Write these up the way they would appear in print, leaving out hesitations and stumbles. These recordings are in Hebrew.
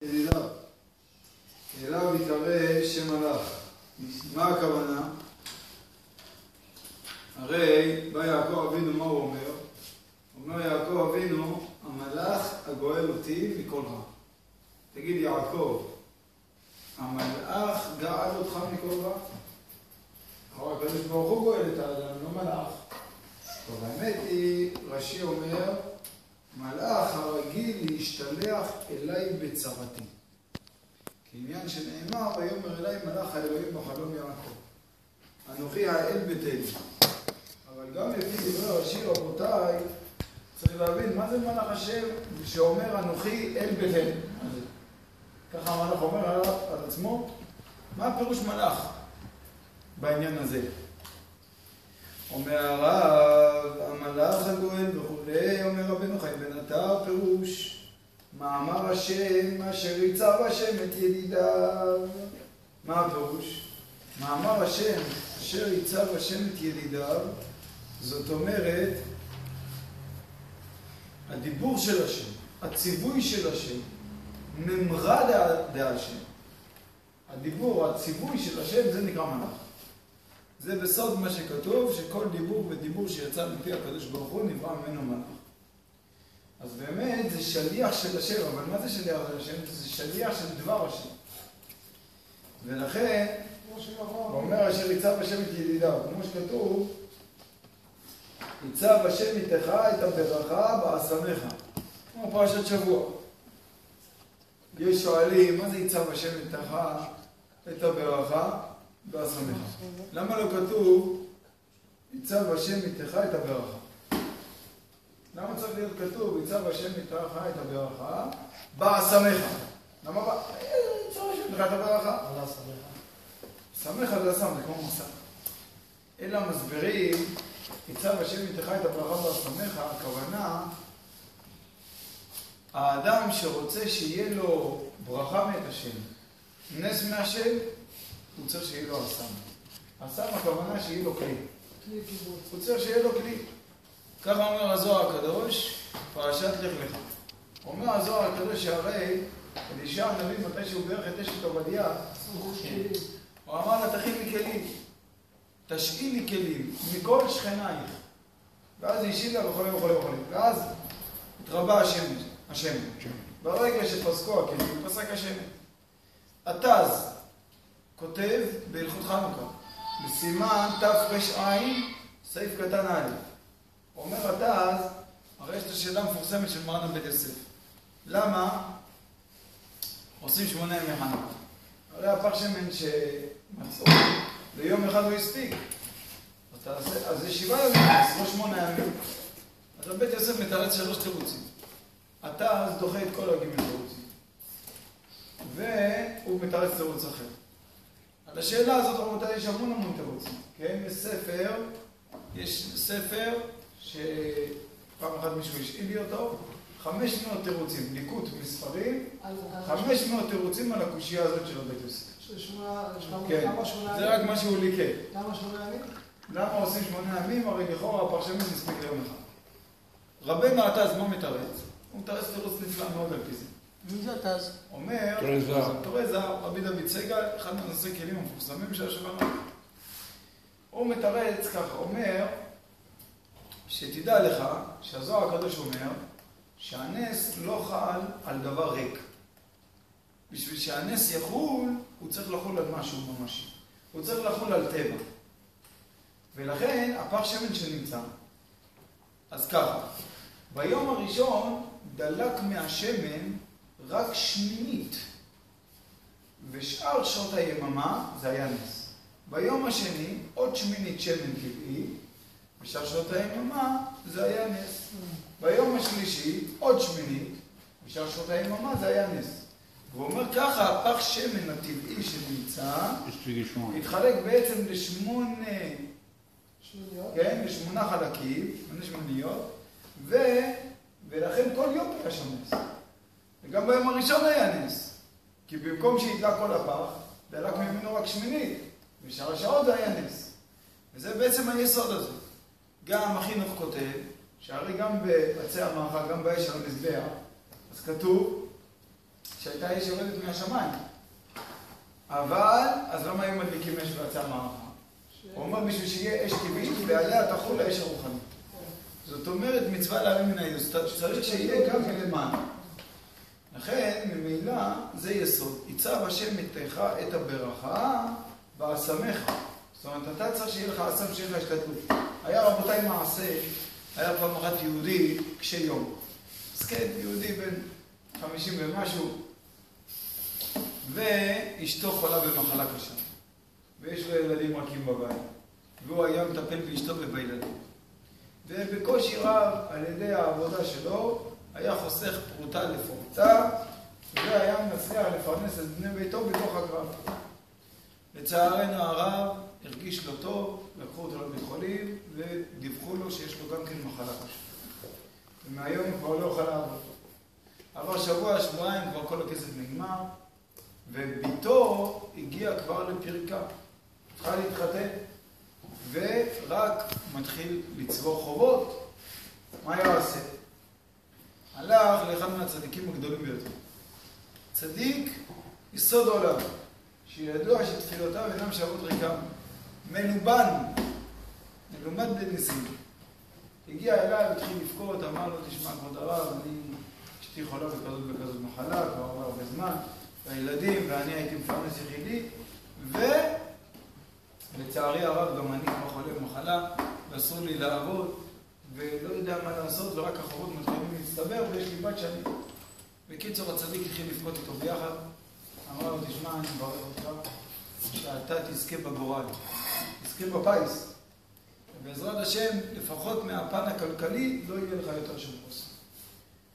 אליו יקרא שם מלאך. מה הכוונה? הרי בא יעקב אבינו, מה הוא אומר? אומר יעקב אבינו, המלאך הגואל אותי מכל רע. תגיד יעקב, המלאך גאל אותך מכל רע? אחר הקדוש ברוך הוא גואל את האדם, לא מלאך. טוב, האמת היא, רש"י אומר, מלאך הרגיל להשתלח אליי בצרתי. כעניין שנאמר, ויאמר אליי מלאך האלוהים בחלום יעקב. אנוכי האל ביתנו. אבל גם לפי דברי רש"י רבותיי, צריך להבין מה זה מלאך השם שאומר אנוכי אל ביתנו. ככה המלאך אומר על עצמו. מה הפירוש מלאך בעניין הזה? אומר הרב, המלאך הגואל וכולי, אומר רבנו חיים בן עטר, פירוש מאמר השם אשר יצב השם את ידידיו. מה הפירוש? מאמר השם אשר יצב השם את ידידיו, זאת אומרת הדיבור של השם, הציווי של השם, ממרה דעה השם. הדיבור, הציווי של השם, זה נקרא מלאך. זה בסוד מה שכתוב, שכל דיבור ודיבור שיצא מפי הקדוש ברוך הוא נברא ממנו מלאך. אז באמת זה שליח של השם, אבל מה זה שליח של השם? זה שליח של דבר השם. ולכן, הוא אומר אשר יצב השם את ידידיו, כמו שכתוב, יצב השם איתך את הברכה באסמך. כמו פרשת שבוע. יש שואלים, מה זה יצב השם איתך את הברכה באסמך? למה לא כתוב יצב השם איתך את הברכה? למה צריך להיות כתוב יצב השם איתך את הברכה באסמך? למה יצב השם איתך את הברכה? סמך זה הסם, זה כמו מוסר. אלא מסבירים יצב השם איתך את הברכה באסמך, הכוונה האדם שרוצה שיהיה לו ברכה מאת השם, נס מהשם, הוא צריך שיהיה לו אסם. אסם הכוונה שיהיה לו כלי. הוא צריך שיהיה לו כלי. ככה אומר הזוהר הקדוש, פרשת לך לך. אומר הזוהר הקדוש שהרי אלישע הנביא מתי שהוא בירך את אשת עובדיה, הוא אמר לה תכין לי כלים, תשאי לי כלים מכל שכנייך. ואז היא השילה וכולי וכולי וכולי. ואז התרבה השם. ברגע שפסקו הכלים, פסק השם. התז כותב בהלכות חנוכה, בסימן תר"ע, סעיף קטן א'. אומר התז, הרי יש את השאלה המפורסמת של מרן בית יוסף. למה עושים 8 ימי חנוכה? הרי הפך שמן שמצאו, ליום אחד הוא הספיק. אז זה 7 ימים, לא 8 ימים. אז בית יוסף מתרץ 3 תירוצים. התז דוחה את כל הג' תירוצים. והוא מתרץ תירוץ אחר. על השאלה הזאת רבותיי יש המון תירוצים. כן? יש ספר שפעם אחת מישהו השאיל לי אותו, 500 תירוצים, ליקוט מספרים, 500 תירוצים על הקושייה הזאת של בית יוסף. כן, זה רק מה שהוא ליקט. למה 8 ימים? למה עושים 8 ימים? הרי לכאורה הפרשנות מספיק ליום אחד. רבנו התז מה מתרץ? הוא מתרץ תירוץ נפלא מאוד על פי זה. מי זה התז? אומר, תורי זהר, רבי דוד סגל, אחד מהנושאי כלים המפורסמים של השולחן ערוך. הוא מתרץ ככה, אומר שתדע לך שהזוהר הקדוש אומר שהנס לא חל על דבר ריק. בשביל שהנס יחול, הוא צריך לחול על משהו ממשי. הוא צריך לחול על טבע. ולכן הפך שמן שנמצא. אז ככה, ביום הראשון דלק מהשמן רק 1/8. ושאר שעות היממה זה היה נס. ביום השני עוד 1/8 שמן טבעי, ושאר שעות היממה זה היה נס. ביום השלישי עוד 1/8, ושאר שעות היממה זה היה נס. והוא אומר ככה, הפך שמן הטבעי שנמצא, התחלק בעצם ל8 חלקים, 8 שמיניות, ולכן כל יום היה שם נס. וגם ביום הראשון היה נס. כי במקום שהתלה כל הפח, דלק ממנו רק 1/8, ושאר השעות זה היה נס. וזה בעצם היסוד הזה. גם החינוך כותב, שהרי גם בעצי המאכל, גם באש על המזבח, אז כתוב שהייתה אש יורדת מהשמיים. אבל, אז למה היו מדליקים אש ויצאה מערכה? הוא אומר בשביל שיהיה אש טבעית ועליה תחול האש הרוחנית. זאת אומרת, מצווה להביא מן היוס, צריך שיהיה גם מלמעלה. לכן, ממילא, זה יסוד. יצב השם מתיך את הברכה ואשמך. זאת אומרת, אתה צריך שיהיה לך אסם, שיהיה לך השתדלות. היה רבותיי מעשה, היה פעם אחת יהודי קשה יום. אז כן, יהודי בן 50 ומשהו, ואשתו חולה במחלה קשה. ויש לו ילדים רכים בבית. והוא היה מטפל באשתו ובילדים. ובקושי רב, על ידי העבודה שלו, היה חוסך פרוטה לפרוטה, והיה מצליח לפרנס את בני ביתו בתוך הקרב. לצערנו הרב הרגיש לו טוב, לקחו אותו לבית חולים, ודיווחו לו שיש לו גם כן מחלה קשה. ומהיום הוא כבר לא יוכל לעבוד. עבר שבוע, שבועיים, כבר כל הכסף נגמר, וביתו הגיע כבר לפרקה. התחל להתחתן, ורק מתחיל לצבור חובות. מה יעשה? הלך לאחד מהצדיקים הגדולים ביותר. צדיק יסוד עולם, שידוע שתפילותיו אינם שבות ריקם. מלובן, מלומד בניסים. הגיע אליי והתחיל לבכות, אמר לו, תשמע כבוד הרב, אשתי חולה בכזאת וכזאת מחלה, כבר עבר הרבה זמן, והילדים, ואני הייתי מפרנס יחידי, ולצערי הרב גם אני כבר חולה במחלה, ואסור לי לעבוד, ולא יודע מה לעשות, ורק החובות מתחילים להצטבר, ויש לי בת שאני. בקיצור, הצדיק התחיל לבכות איתו ביחד, אמר לו, תשמע, אני מברך אותך, שאתה תזכה בגורל, תזכה בפיס. ובעזרת השם, לפחות מהפן הכלכלי, לא יהיה לך יותר שום חוסר.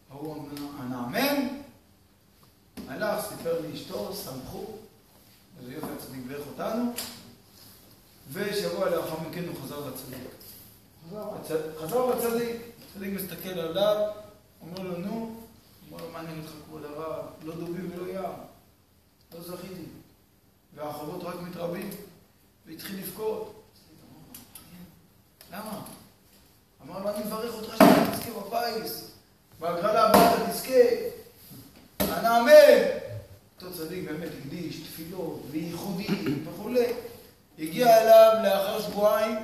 הוא אומר, הנאמן, הלך, סיפר לאשתו, שמחו, אז יופי הצדיק ברך אותנו, ושבוע לאחר מכן הוא חזר לצדיק. חזר לצדיק, הצדיק מסתכל עליו, אומר לו, נו, אומר לו, מה אני אגיד לך כבוד הרב, לא דובים ולא יער, לא זכיתי. והחובות רק מתרבים, והתחיל לבכות. למה? אמר לו, אני מברך אותך שאתה תזכה בפיס, בהגרלה הבאה אתה תזכה, הנאמן. אותו צדיק באמת הקדיש תפילות וייחודים וכו'. הגיע אליו לאחר שבועיים,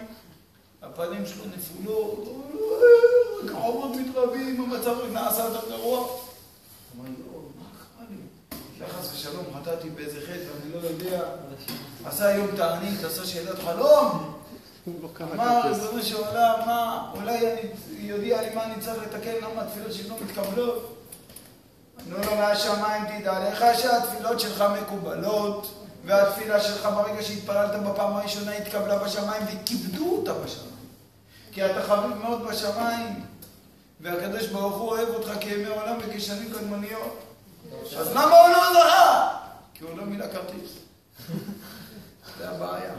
הפנים שלו נפולות, החובות מתרבים, המצב נעשה יותר גרוע. אמר לו, מה קרה לי? לחס ושלום, חטאתי באיזה חטא ואני לא יודע. עשה היום תענית, עשה שאלת חלום. אמר, ריבונו של עולם, מה, אולי אני יודיע לי מה אני צריך לתקן, למה התפילות שלי לא מתקבלות? נו לו מהשמיים תדע לך שהתפילות שלך מקובלות, והתפילה שלך ברגע שהתפללת בפעם הראשונה התקבלה בשמיים וכיבדו אותה בשמיים. כי אתה חביב מאוד בשמיים, והקדוש ברוך הוא אוהב אותך כימי עולם וכשנים קדמוניות. אז למה הוא לא זכה? כי הוא לא מילא כרטיס. זה הבעיה.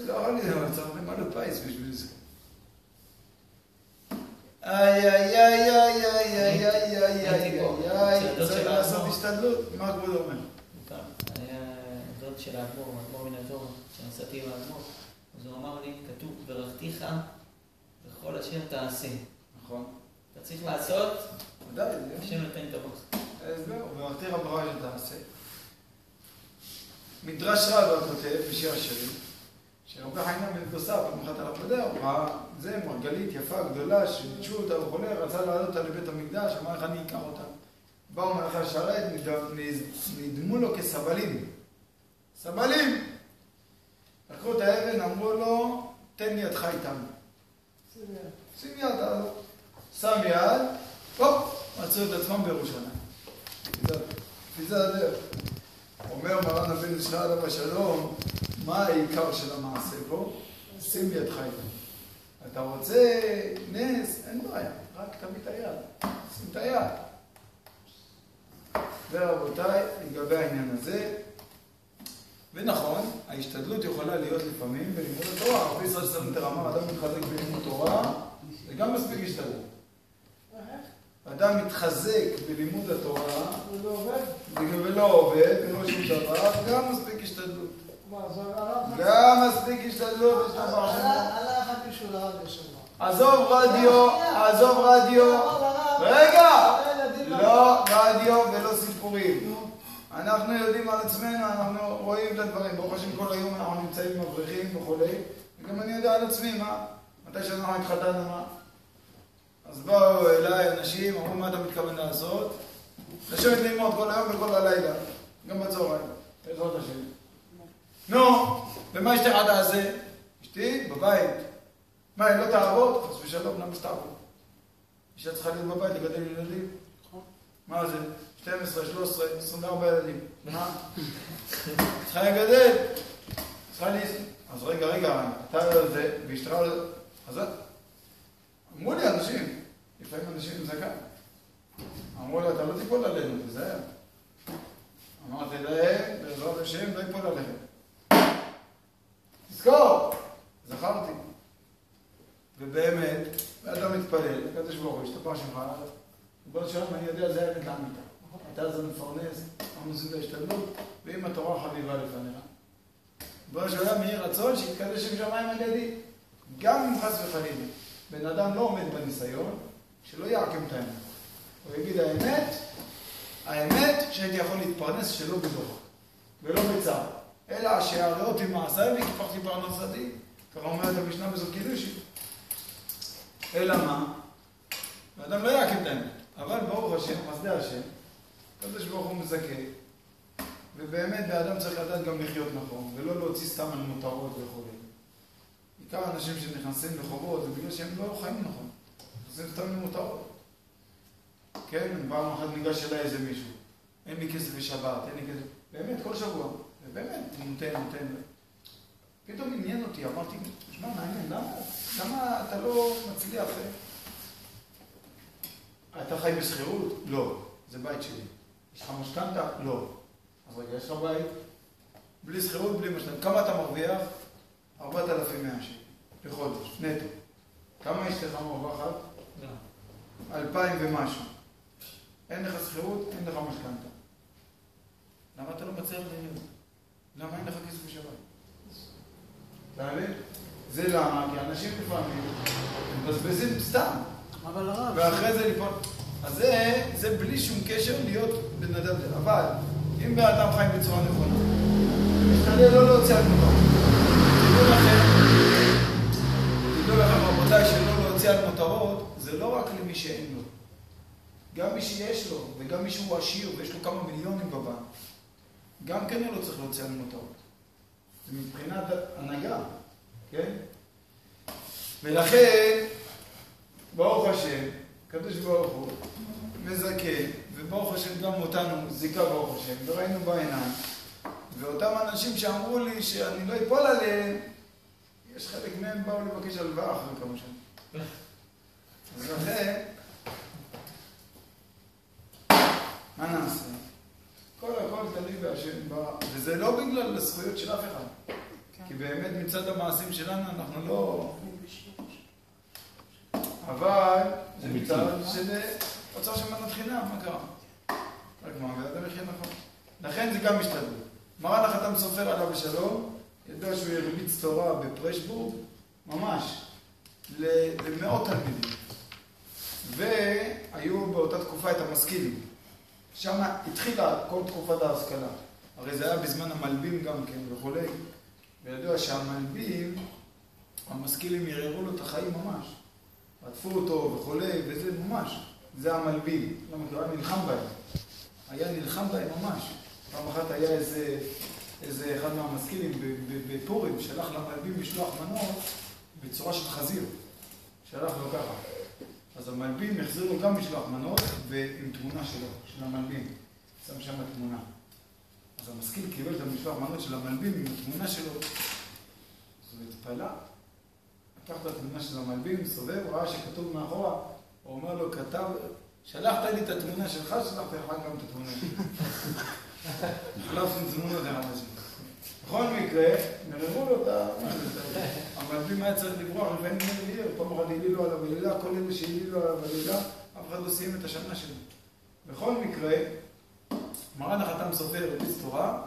לא יכול לי, אבל צריך למלא פייס בשביל זה. איי, איי, איי, איי, איי, איי, איי, איי, איי, צריך לעשות השתדלות. מה כבוד אומר? היה דוד של האדמו"ר, האדמו"ר מן התורה, שנסעתי עם האדמו"ר, אז הוא אמר לי, כתוב, ברכתיך בכל אשר תעשה. נכון. אתה צריך לעשות, ודאי, השם נותן את הבוס. זהו, ברכתיך בכל אשר תעשה. מדרש רב כותב בשיר השירים, שרבי חיים בן דוסה, פעם אחת על הפדר, זה מרגלית יפה, גדולה, שביטשו אותה וכו', רצה לעלות אותה לבית המקדש, אמר איך אני אקח אותה. באו מלאכי השרת, נדמו לו כסבלים. סבלים! לקחו את האבן, אמרו לו, תן לי ידך איתנו. שים יד, שם יד, הופ, מצאו את עצמם בירושלים. זה הדרך. אומר מרן הבן ישראל עליו השלום, מה העיקר של המעשה פה? שים ידך איתנו. אתה רוצה נס? אין בעיה, רק תביא את היד. שים את היד. ורבותיי, לגבי העניין הזה, ונכון, ההשתדלות יכולה להיות לפעמים בלימוד התורה. רבי ישראל סנטר אמר, אדם מתחזק בלימוד תורה, זה גם מספיק השתדלות. אדם מתחזק בלימוד התורה, ולא עובד, ולא שום דבר, גם מספיק השתדלות. גם מספיק השתדלות, יש דבר שלו. עזוב רדיו, רגע! לא, לא רדיו ולא סיפורים. אנחנו יודעים על עצמנו, אנחנו רואים את הדברים. ברוך השם כל היום אנחנו נמצאים עם אברכים וכולי. וגם אני יודע על עצמי, מה? מתי שאנחנו התחתנו, מה? אז באו אליי אנשים, אמרו מה אתה מתכוון לעשות? לשבת ללמוד כל היום וכל הלילה. גם בצהריים. בעזרת השם. נו, ומה אשתך תעשה? אשתי בבית. מה, היא לא תעבוד? חס ושלום, למה שתעבוד? אישה צריכה להיות בבית לגדל ילדים. מה זה? 12, 13, 24 ילדים. מה? צריכה לגדל. צריכה להסתכל. אז רגע, אתה זה, ואשתך אז אמרו לי אנשים, לפעמים אנשים עם זקן. אמרו לי, אתה לא תיפול עלינו, תזהר. אמרתי להם, בעזרת השם, לא ייפול עליהם. תזכור, זכרתי. ובאמת, ואתה מתפלל, הקדוש ברוך הוא, השתפר שמך, ובעוד שם אני יודע, זה האמת לאמיתה. אתה זה מפרנס, אנחנו עושים את ההשתדלות, ואם התורה חביבה לפניך. בעוד שהוא היה מהיר רצון, שיתקדש עם שמיים על ידי. גם אם חס וחלילה, בן אדם לא עומד בניסיון, שלא יעקם את האמת. הוא יגיד האמת שהייתי יכול להתפרנס שלא בדוח, ולא בצער. אלא שיערה אותי מעשיי וכיפרתי פרנסתי. ככה אומרת המשנה בזאת קידושי. אלא מה? האדם לא יעקם את האמת. אבל ברוך השם, חסדי השם, הקדוש ברוך הוא מזכה. ובאמת באדם צריך לדעת גם לחיות נכון, ולא להוציא סתם על מותרות וכו'. בעיקר אנשים שנכנסים לחובות, זה בגלל שהם לא חיים נכון. נכנסים סתם למותרות. כן, פעם אחת ניגש אליי איזה מישהו. אין לי כסף לשבת, אין לי כסף. באמת, כל שבוע. ובאמת, נותן. פתאום עניין אותי, אמרתי, שמע, מעניין, למה אתה לא מצליח? אתה חי בסחירות? לא. זה בית שלי. יש לך משכנתה? לא. אז רגע, יש לך בית? בלי סחירות, בלי משכנתה. כמה אתה מרוויח? 4,100 שקל לחודש, נטו. כמה אשתך מרוויחת? 2,000 ומשהו. אין לך סחירות, אין לך משכנתה. למה אתה לא מצליח ללמוד? למה אין לך כסף בשבת? אתה מבין? זה למה? כי אנשים לפעמים מבזבזים סתם. אבל הרב... ואחרי זה ליפול. אז זה בלי שום קשר להיות בן אדם. אבל אם בן אדם חי בצורה נכונה, משתדל לא להוציא על מותרות. תדעו לכם רבותיי שלא להוציא על מותרות, זה לא רק למי שאין לו. גם מי שיש לו, וגם מי שהוא עשיר, ויש לו כמה מיליונים בבנק, גם כן הוא לא צריך להוציא על מותרות. זה מבחינת הנהגה, כן? ולכן, ברוך השם, קדוש ברוך הוא, מזכה, וברוך השם גם אותנו זיקה ברוך השם, וראינו בעיניים. ואותם אנשים שאמרו לי שאני לא אפול עליהם, יש חלק מהם באו לבקש הלוואה אחרי כמה שנים. אז לכן, מה נעשה? הכל תלוי בהשם, וזה לא בגלל הזכויות של אף אחד. כי באמת מצד המעשים שלנו אנחנו לא... אבל זה מצד שזה אוצר שמנת חינם, מה קרה? רק מה, ואתה מחיר נכון. לכן זה גם משתדל. מרן החתם סופר עליו בשלום, ידע שהוא הרביץ תורה בפרשבורג, ממש, למאות תלמידים. והיו באותה תקופה את המשכילים. שם התחילה כל תקופת ההשכלה. הרי זה היה בזמן המלבים גם כן וכו'. וידוע שהמלבים, המשכילים יררו לו את החיים ממש. עטפו אותו וכו', וזה ממש. זה המלבים. למה? כי הוא היה נלחם בהם. היה נלחם בהם ממש. פעם אחת היה איזה אחד מהמשכילים בפורים, שלח למלבים משלוח מנות בצורה של חזיר. שלח לו ככה. אז המלבים החזיר לו גם משלוח מנות ועם תמונה שלו, של המלבים. שם שם התמונה. אז המשכיל קיבל את המשלוח מנות של המלבים עם התמונה שלו. אז הוא התפלא. לקח את התמונה של המלבים, סובב, ראה שכתוב מאחורה. הוא אומר לו, שלחת לי את התמונה שלך, שלחת לך גם את התמונה שלך. החלפנו תמונות אחד לשני. בכל מקרה, מררו לו את המלבים היה צריך לברוח, לפעמים מי ליר, פעם אחת העלי לו עליו הלילה, כל אלה שהעלי לו עליו הלילה, אף אחד לא סיים את השנה שלו. בכל מקרה, מרן החתם סופר הרביץ תורה,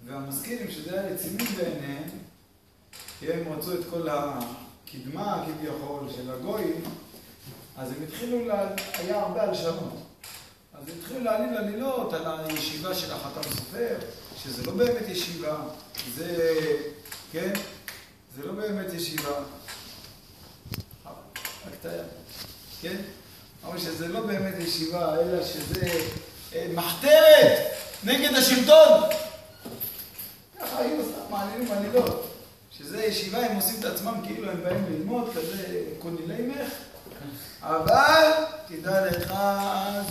והמשכילים שזה היה רציני בעיניהם, כי הם רצו את כל הקדמה כביכול של הגויים, אז הם התחילו, היה הרבה הלשנות. אז התחילו להעליל עלילות על הישיבה של החתם סופר, שזה לא באמת ישיבה, זה, כן? זה לא באמת ישיבה. רק תאר, כן? אבל שזה לא באמת ישיבה, אלא שזה מחתרת נגד השלטון. ככה היו סתם מעלילים עלילות. שזה ישיבה, הם עושים את עצמם כאילו הם באים ללמוד, כזה קונילי מח. אבל, תדע לך,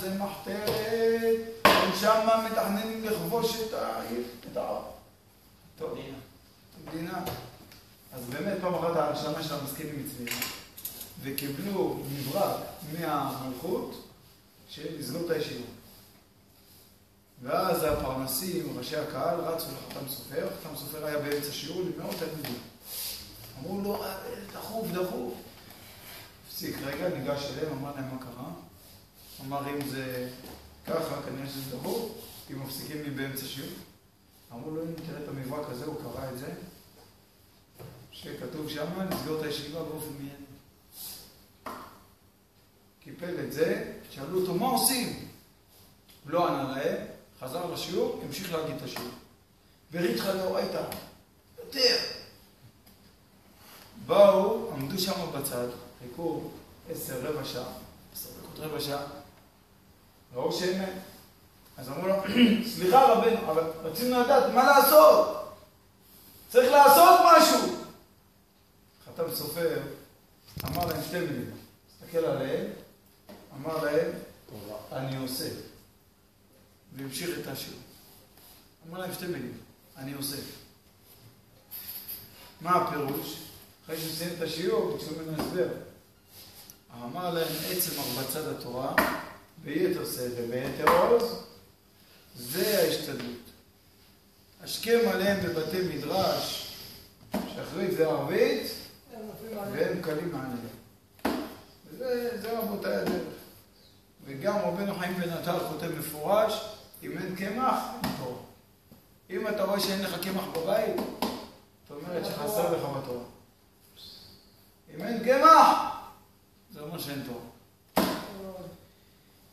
זה מחתרת, הם שמה מתכננים לכבוש את העיר, את העם. טוב, מדינה. אז באמת, פעם אחת ההרשמה של המזכירים הצליחה, וקיבלו מברק מהמלכות של לסגור את הישיבה. ואז הפרנסים, ראשי הקהל, רצו לחתם סופר. חתם סופר היה באמצע שיעור למאות תלמידים. אמרו לו, דחוף, דחוף. הפסיק רגע, ניגש אליהם, אמר להם מה קרה. אמר, אם זה ככה, כנראה שזה דחוף, כי מפסיקים לי באמצע שיעור. אמרו לו, אם תראה את המברק הזה, הוא קרא את זה, שכתוב שם, נסגור את הישיבה באופן מיידי. קיפל את זה, שאלו אותו, מה עושים? לא ענה להם, חזר לשיעור, המשיך להגיד את השיעור. וריתך לא הייתה, יותר. באו, עמדו שם בצד, חיכו 10 רבע שעה, 10 דקות רבע שעה, ראו שאמת. אז אמרו לו, סליחה רבנו, אבל רצינו לדעת מה לעשות. צריך לעשות משהו. חתם סופר, אמר להם 2 מילים. הסתכל עליהם, אמר להם, אני עושה. והמשיך את השיעור. אמר להם 2 מילים, אני עושה. מה הפירוש? אחרי שסיים את השיעור, ביקשו ממנו הסבר. אמר להם, עצם הרבצת התורה, ביתר שכל, ביתר עוז, זה ההשתדלות. השכם עליהם בבתי מדרש, שאחרי זה ערבית, והם קלים מעליהם. וזה רבותיי הדרך. וגם רבנו חיים בן עטר כותב מפורש, אם אין קמח, אין תורה. אם אתה רואה שאין לך קמח בבית, זאת אומרת שחסר לך בתורה. אם אין קמח, זה אומר שאין תורה.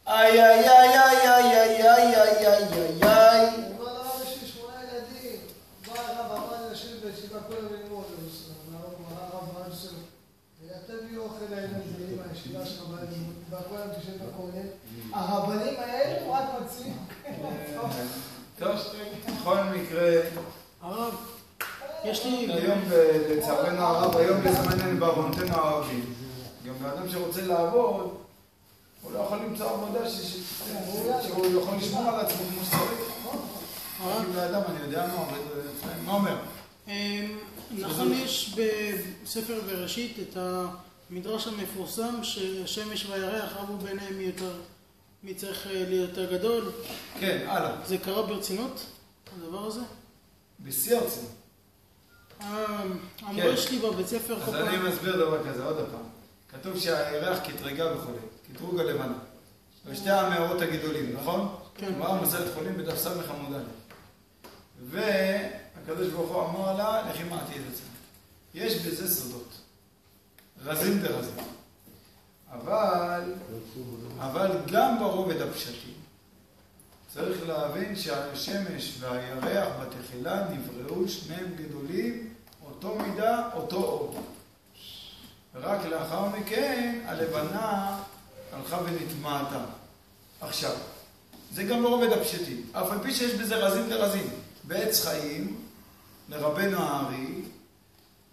איי איי איי איי איי איי איי איי איי איי. הוא אמר לרב יש לי 8 ילדים. בא הרב אמר לי לשבת בישיבה כל יום ללמוד. הרב אמר לי תביא אוכל לילדים מהישיבה שלך בלימוד. בכל יום תשב בכולל. הרבנים האלה רק מציעים. טוב, בכל מקרה, הרב, יש לי... היום לצערנו הרב, היום בזמננו בעוונותינו הערבים. גם באדם שרוצה לעבוד, הוא לא יכול למצוא עבודה שהוא יכול לשמור על עצמו כמו שצריך. אם לאדם, אני יודע מה אומר. נכון, יש בספר בראשית את המדרש המפורסם שהשמש והירח רבו ביניהם מי צריך להיות יותר גדול. כן, הלאה. זה קרה ברצינות, הדבר הזה? בשיא הרצינות. המורה שלי בבית ספר... אז אני מסביר דבר כזה, עוד הפעם. כתוב שהירח כתרגה בחולה, כתרוג הלבנה. ושתי המאורות הגידולים, נכון? כן. אמרה מסלת חולים בדף סמך עמוד א'. והקדוש ברוך הוא אמר לה, לכי מעטי את עצמך. יש בזה סודות. רזים דרזים. אבל גם ברובד הפשטי, צריך להבין שהשמש והירח בתחילה נבראו שניהם גדולים, אותו מידה, אותו אור. ורק לאחר מכן הלבנה הלכה ונטמעתה. עכשיו, זה גם ברובד הפשטי. אף על פי שיש בזה רזים דרזים. בעץ חיים, לרבנו הארי,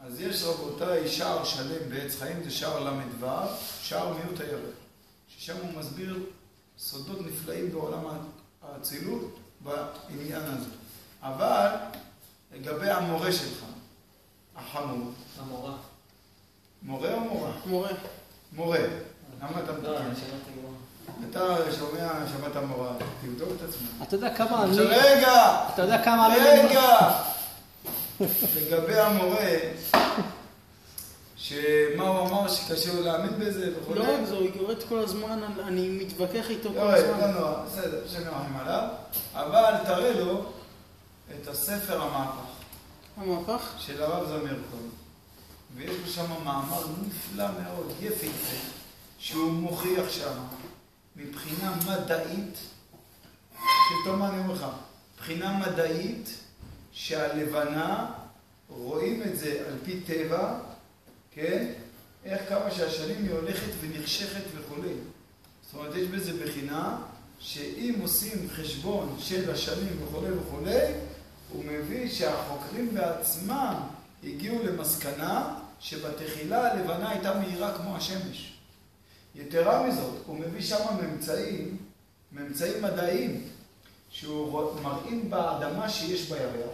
אז יש רבותיי שער שלם בעץ חיים, זה שער ל"ו, שער מיעוט הירח. ששם הוא מסביר סודות נפלאים בעולם האצילות בעניין הזה. אבל לגבי המורה שלך, החמור. המורה. מורה או מורה? מורה. מורה. למה אתה לא, מתקן? אני שמעתי גמורה. אתה שומע, שמעת מורה, תבדוק את עצמך. אתה יודע כמה אני... רגע! אתה יודע כמה אני... רגע! לגבי המורה, שמה הוא אמר שקשה לו להאמין בזה וכו'. לא רק זו, היא קוראת כל הזמן, אני מתווכח איתו כל לא, הזמן. לא נורא, בסדר, שמרחם עליו. אבל תראה לו את הספר המהפך. המהפך? של הרב זמיר כהן. ויש לו שם מאמר נפלא מאוד, יפהפה, שהוא מוכיח שם, מבחינה מדעית, שטוב מה אני אומר לך, מבחינה מדעית שהלבנה, רואים את זה על פי טבע, כן? איך כמה שהשנים היא הולכת ונחשכת וכו'. זאת אומרת, יש בזה בחינה שאם עושים חשבון של השנים וכו' וכו', הוא מביא שהחוקרים בעצמם הגיעו למסקנה שבתחילה הלבנה הייתה מהירה כמו השמש. יתרה מזאת, הוא מביא שם ממצאים מדעיים, שהוא מראים באדמה שיש בירח,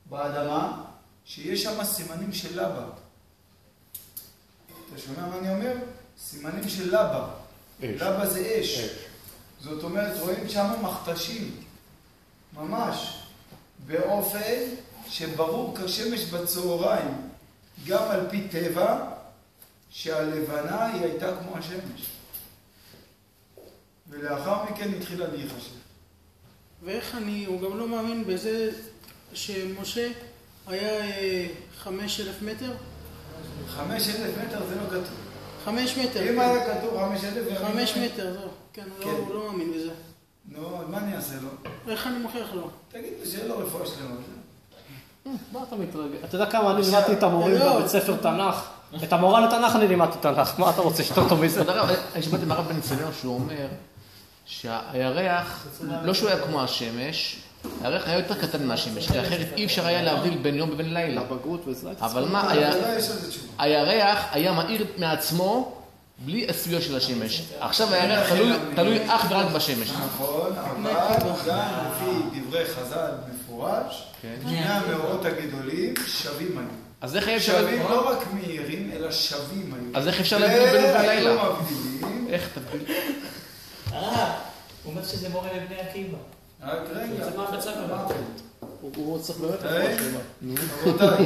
באדמה שיש שם סימנים של לבה. אתה שומע מה אני אומר? סימנים של לבה. לבה זה אש. זאת אומרת, רואים שם מכתשים. ממש. באופן שברור כשמש בצהריים, גם על פי טבע, שהלבנה היא הייתה כמו השמש. ולאחר מכן התחילה להיחשב. ואיך הוא גם לא מאמין בזה שמשה היה 5,000 מטר? 5,000 מטר זה לא כתוב. 5 מטר. אם היה כתוב 5,000... 5 מטר, זהו. כן, הוא לא מאמין בזה. נו, מה אני אעשה לו? איך אני מוכיח לו? תגיד לי שיהיה לו רפואה שלמה. מה אתה מתרגל? אתה יודע כמה אני לימדתי את המורים בבית ספר תנ"ך? את המורה לתנ"ך אני לימדתי תנ"ך. מה אתה רוצה שטוב טוב מזה? אני שמעתי מהרב בן צלר שהוא אומר שהירח, לא שהוא היה כמו השמש, הירח היה יותר קטן מהשמש, כי אחרת אי אפשר היה להבדיל בין יום ובין לילה. אבל מה, הירח היה מאיר מעצמו בלי הסביבה של השמש. עכשיו הירח תלוי אך ורק בשמש. נכון, אבל גם לפי דברי חז"ל מפורש, שני המאורות הגדולים שווים היו. אז איך אפשר... שווים לא רק מהירים, אלא שווים היו. אז איך אפשר להבדיל בין יום ולילה? והיו מבדילים. איך תבדיל? הוא אומר שזה מורה לבני עקיבא. רק רגע. זה מה בצד אמרתם. הוא צריך באמת רפואה שלמה. רבותיי.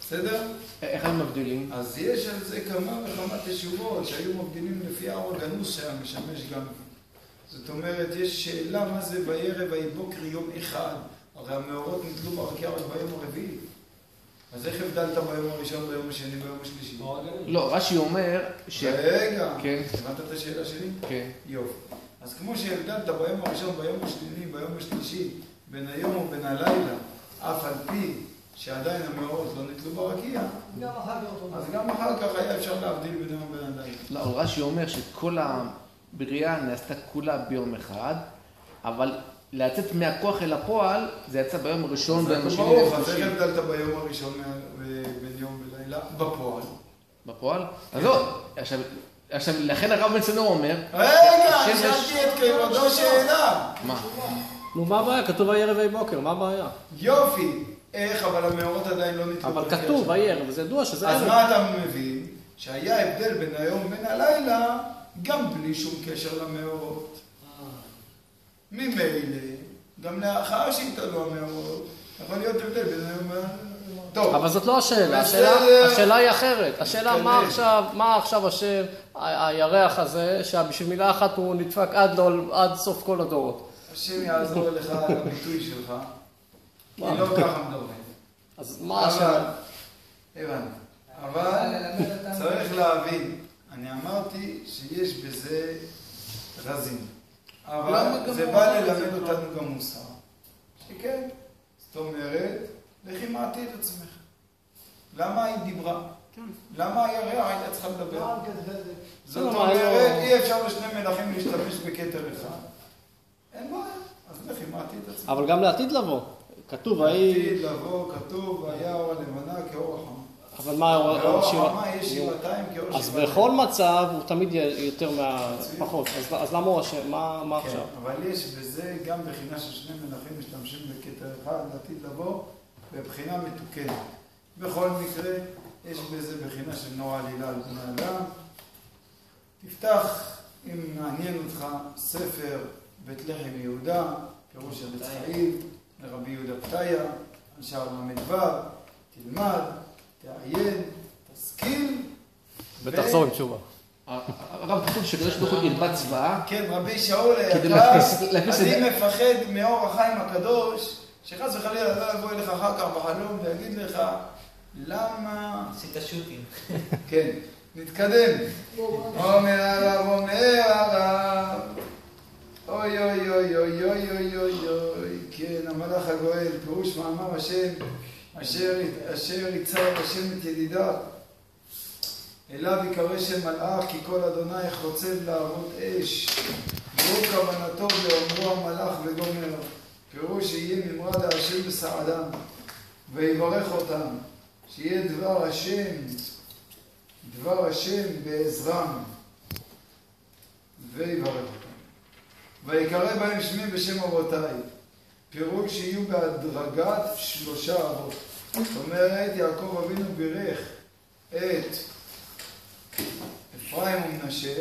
בסדר? איך הם מבדילים? אז יש על זה כמה וכמה תשובות שהיו מבדילים לפי האור הגנוז שהיה משמש גם. זאת אומרת, יש שאלה מה זה בערב ויבוקר יום אחד. הרי המאורות נתלו ברקיע רק ביום הרביעי. אז איך הבדלת ביום הראשון, ביום השני, ביום השלישי? לא, רש"י אומר רגע, כן. הבנת את השאלה שלי? כן. יופי. אז כמו שהבדלת ביום הראשון, ביום השני, ביום השלישי, בין היום ובין הלילה, אף על פי שעדיין המאורות לא נתלו ברקיע, אז גם אחר כך היה אפשר להבדיל בין היום ובין הלילה. לא, רש"י אומר שכל הבריאה נעשתה כולה ביום אחד, אבל לצאת מהכוח אל הפועל, זה יצא ביום הראשון, ביום השני, ברור, אז איך הבדלת ביום הראשון בין יום ולילה? בפועל. בפועל? אז לא, עכשיו, לכן הרב בן צלר אומר... רגע, אני שאלתי את כבודו שאלה. מה? נו, מה הבעיה? כתוב הערב ויבוקר, מה הבעיה? יופי. איך, אבל המאורות עדיין לא נתלו. אבל כתוב הערב, וזה ידוע שזה אז ערב. מה אתה מבין? שהיה הבדל בין היום ובין הלילה, גם בלי שום קשר למאורות. ממילא, גם לאחר שהתעלו המאורות, יכול להיות הבדל בין היום ובין... טוב. אבל זאת לא השאלה, השאלה היא אחרת. השאלה מה עכשיו השם, הירח הזה, שבשביל מילה אחת הוא נדפק עד סוף כל הדורות. השם יעזור לך על הביטוי שלך, כי לא ככה מדברים. אז מה השאלה? הבנתי. אבל צריך להבין, אני אמרתי שיש בזה רזים. אבל זה בא ללמד אותנו גם מוסר. שכן, זאת אומרת, לכי מעטי את עצמך. למה היא דיברה? למה הירח הייתה צריכה לדבר? זאת אומרת, אי אפשר לשני מלכים להשתמש בכתר אחד. אין בעיה, אז לכי מעטי את עצמך. אבל גם לעתיד לבוא. כתוב, לעתיד לבוא, כתוב, היה אור הלבנה כאור החמה. אבל מה האור החמה יש שבעתיים כאור שבעתיים. אז בכל מצב הוא תמיד יותר מהפחות. אז למה הוא השם? מה עכשיו? אבל יש בזה גם בחינה ששני מלכים משתמשים בכתר אחד, לעתיד לבוא, בבחינה מתוקנת. בכל מקרה, יש בזה בחינה של נורא עלילה על בני אדם. תפתח, אם מעניין אותך, ספר בית לחם יהודה, פירוש של חיים, לרבי יהודה פתיה, על שער ל"ו, תלמד, תעיין, תשכיל. ותחזור עם תשובה. הרב כתוב שקדוש ברוך הוא הרבה צבאה. כן, רבי שאול היקר, אני מפחד מאור החיים הקדוש, שחס וחלילה לא יבוא אליך אחר כך בחלום ויגיד לך, למה... עשית שוטים. כן, נתקדם. אומר הרב, אומר הרב. אוי אוי אוי אוי אוי אוי אוי אוי, כן, המלאך הגואל, פירוש מאמר השם, אשר יצר השם את ידידיו. אליו יקרא שם מלאך, כי כל אדוני חוצב להבות אש. והוא כוונתו לאומרו המלאך וגומר. פירוש שיהיה ממרד השם בסעדם, ויברך אותם, שיהיה דבר השם בעזרם, ויברך אותם. ויקרא בהם שמי בשם אבותיי. פירוש שיהיו בהדרגת 3 אבות. זאת אומרת, יעקב אבינו בירך את אפרים ומנשה,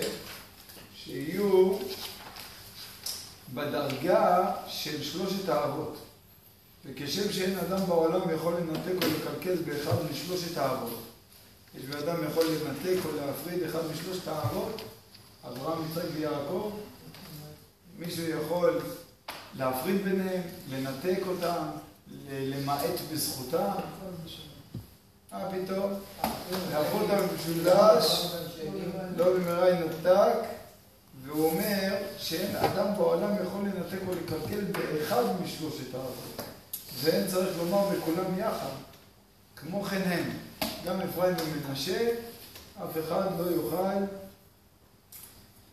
שיהיו בדרגה של 3 האבות. וכשם שאין אדם בעולם יכול לנתק או לקלקל באחד מ3 האבות. יש באדם יכול לנתק או להפריד אחד מ3 האבות, אברהם, יצחק ויעקב. מישהו יכול להפריד ביניהם, לנתק אותם, למעט בזכותם. פתאום, להפוך אותם במשולש, לא במהרה ינותק, והוא אומר שאין אדם בעולם יכול לנתק או לקלקל באחד מ3 האבות. ואין צריך לומר בכולם יחד. כמו כן הם, גם אפרים ומנשה, אף אחד לא יוכל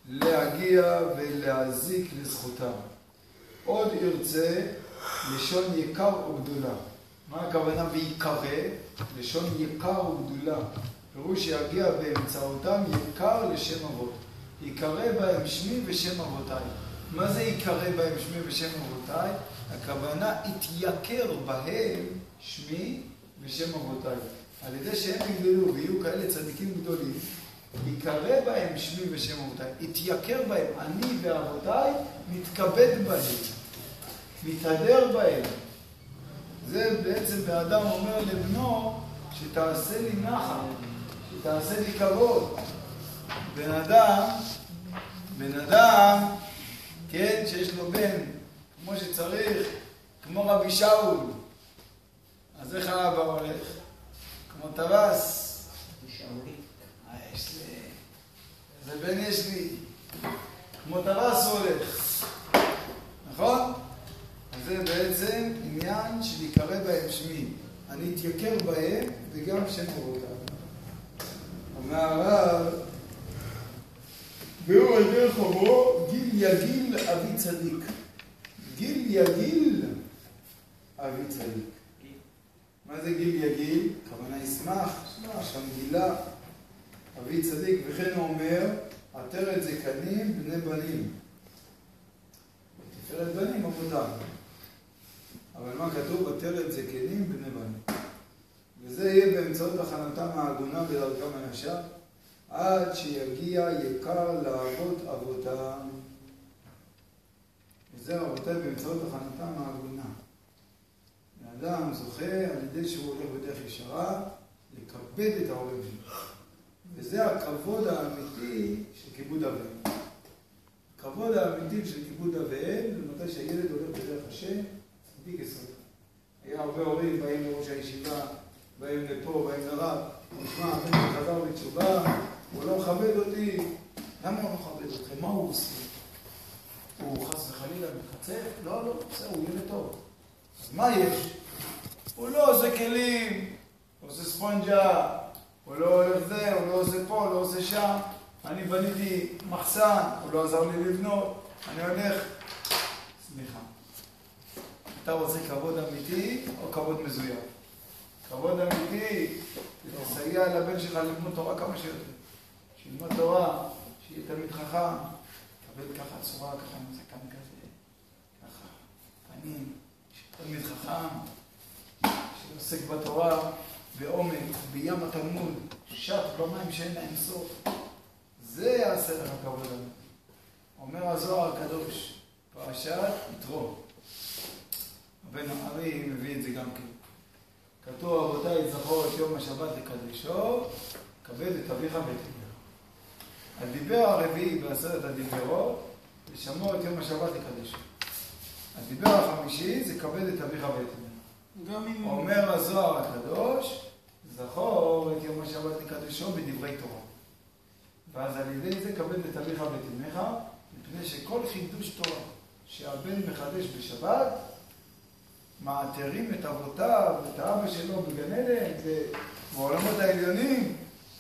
להגיע ולהזיק לזכותם. עוד ירצה לשון יקר וגדולה. מה הכוונה ויקרא? לשון יקר וגדולה. פירוש שיגיע באמצעותם יקר לשם אבות. יקרא בהם שמי ושם אבותיי. מה זה יקרא בהם שמי ושם אבותיי? הכוונה יתייקר בהם שמי ושם אבותיי. על ידי שהם יגדלו ויהיו כאלה צדיקים גדולים, יקרא בהם שמי ושם אבותיי. יתייקר בהם, אני ואבותיי מתכבד בהם, מתהדר בהם. זה בעצם באדם אומר לבנו, שתעשה לי נחת, שתעשה לי כבוד. בן אדם, כן, שיש לו בן, כמו שצריך, כמו רבי שאול. אז איך האבא הולך? כמו טווס. יש לי, איזה בן יש לי. כמו טווס הולך. נכון? אז זה בעצם עניין של יקרא בהם שמי. אני אתייקר בהם וגם שם אבותיי. אומר הרב, והוא על דרך אומרו, גיל יגיל אבי צדיק. גיל יגיל אבי צדיק. מה זה גיל יגיל? כוונה ישמח, שם גילה, אבי צדיק. וכן הוא אומר, עטרת זקנים בני בנים. עטרת בנים עבודה. אבל מה כתוב? עטרת זקנים בני בנים. וזה יהיה באמצעות הכנתם העגונה בדרכם הישר, עד שיגיע יקר לאבות אבותם. וזה רבותיי באמצעות הכנתם העגונה. האדם זוכה על ידי שהוא הולך בדרך ישרה לכבד את ההורים שלו. וזה הכבוד האמיתי של כיבוד אביהם. הכבוד האמיתי של כיבוד אביהם זה מתי שהילד הולך בדרך השם, צדיק יסוד. היה הרבה הורים באים לראש הישיבה, באים לפה, באים לרב, נשמע, הבן שחזר בתשובה, הוא לא מכבד אותי. למה הוא לא מכבד אתכם? מה הוא עושה? הוא חס וחלילה מתחצף? לא, לא, בסדר, הוא ילד טוב. אז מה יש? הוא לא עושה כלים, הוא עושה ספונג'ה, הוא לא הולך זה, הוא לא עושה פה, לא עושה שם. אני בניתי מחסן, הוא לא עזר לי לבנות, אני הולך. סליחה. אתה רוצה כבוד אמיתי או כבוד מזויף? כבוד אמיתי, תסייע לבן שלך ללמוד תורה כמה שיותר. שילמד תורה, שיהיה תלמיד חכם, תקבל ככה צורה, ככה מזקן כזה, ככה, פנים, תלמיד חכם, שעוסק בתורה, בעומק, בים התלמוד, שט במים שאין להם סוף. זה יעשה לך כבוד אמיתי. אומר הזוהר הקדוש, פרשת יתרו. הבן הארי מביא את זה גם כן. כתוב, רבותיי, זכור את יום השבת לקדשו, כבד את אביך ואת אמך. הדיבר הרביעי בעשרת הדיברות, לשמור את יום השבת לקדשו. הדיבר החמישי זה כבד את אביך ואת אמך. אומר הזוהר הקדוש, זכור את יום השבת לקדשו בדברי תורה. ואז על ידי זה כבד את אביך ואת אמך, מפני שכל חידוש תורה שהבן מחדש בשבת, מעתרים את אבותיו, את האבא שלו בגן עדן, ובעולמות העליונים,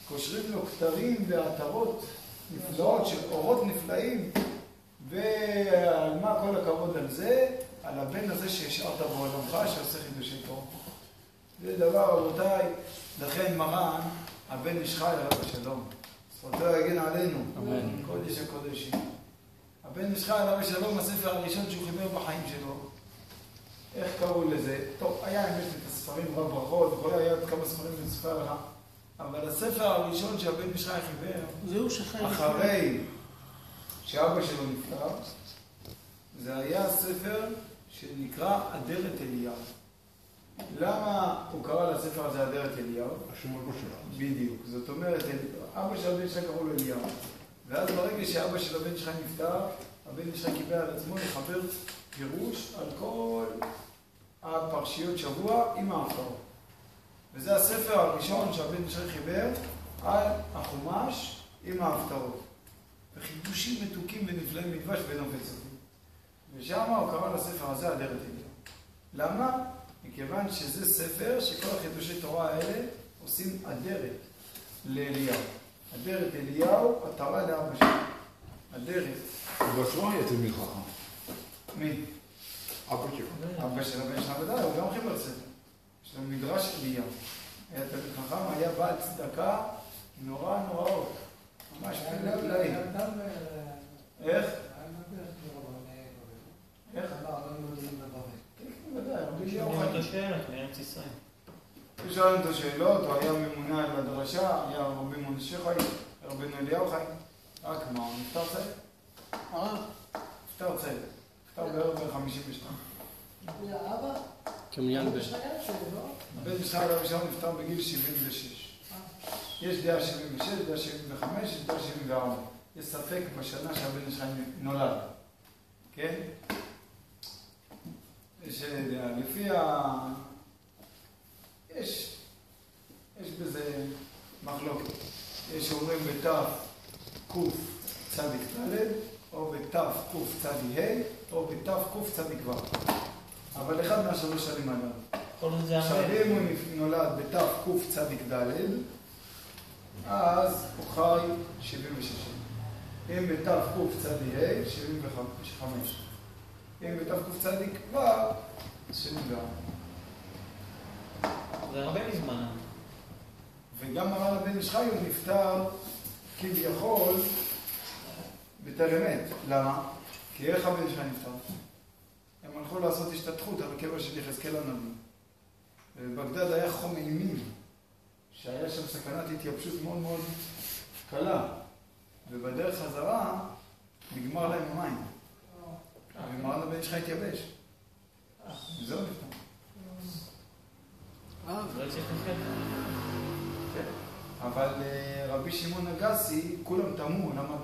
קושרים לו כתרים ועטרות נפלאות של אורות נפלאים, ועל מה כל הכבוד על זה? על הבן הזה שהשארת בעולמך, שעושה חידושי תורה. זה דבר, רבותיי, לכן מרן, הבן איש חי עליו השלום. זכותו יגן עלינו, קודש הקודשים. הבן איש חי עליו השלום, הספר הראשון שהוא חיבר בחיים שלו. איך קראו לזה? טוב, היה האמת את הספרים רב ברכות, וכל היה עוד כמה ספרים בספר לך. אבל הספר הראשון שהבן איש חי חיבר, זהו שחי אחרי שאבא שלו נפטר, זה היה ספר שנקרא אדרת אליהו. למה הוא קרא לספר הזה אדרת אליהו? השם אבא שלו. בדיוק. זאת אומרת, אבא של הבן שלך קראו לו אליהו. ואז ברגע שאבא של הבן שלך נפטר, הבן שלך קיבל על עצמו לחבר פירוש על כל הפרשיות שבוע עם ההפטרות. וזה הספר הראשון שהבן שלך חיבר על החומש עם ההפטרות. וחידושים מתוקים ונפלאים מדבש ונופת סופים. ושם הוא קרא לספר הזה אדרת אליהו. למה? מכיוון שזה ספר שכל החידושי תורה האלה עושים אדרת לאליהו. אדרת אליהו, עטרה לאבא שלו. אדרת. הוא בעצמו היה תלמיד חכם. מי? אבא שלו. אבא של הבן שלו ודאי, הוא גם חיבר ספר. יש לו מדרש אליהו. היה תלמיד חכם, היה בעל צדקה נורא נוראות. ממש פלאים. איך? איך? ודאי, רבי אליהו חי. אותו שאלות מארץ ישראל. הוא שאל אותו שאלות, הוא היה ממונה על הדרשה, היה רבי משה חי, רבינו אליהו חי. רק מה, הוא נפטר צעיר? נפטר צעיר. נפטר בערך ב-52. אבא? כמניין יש לך ילד שלי, לא? הבן שלך הראשון נפטר בגיל 76. יש דעה 76, דעה 75, יש דעה 74. יש ספק בשנה שהבן שלך נולד. כן? יש דעה. לפי יש בזה מחלוקת. יש אומרים בתף קוף צדיק ד' או בתף קוף צדיק ה' או בתף קוף צדיק ו'. אבל אחד מהשלוש שנים עליו. עכשיו אם הוא נולד בתף קוף צדיק ד' אז הוא חי 76 שנים. אם בתף קוף צדיק ה' 75. אם בתף קוף צדיק ו' 74. זה הרבה מזמן. וגם מרן הבן איש חי הוא נפטר כביכול בטרם עת. למה? כי איך הבן שלך נפטר? הם הלכו לעשות השתתחות על הקבר של יחזקאל הנביא. ובבגדד היה חום אימים, שהיה שם סכנת התייבשות מאוד מאוד קלה. ובדרך חזרה נגמר להם המים. ומרן הבן איש חי התייבש. וזהו נפטר. אבל רבי שמעון אגסי, כולם תמו, למה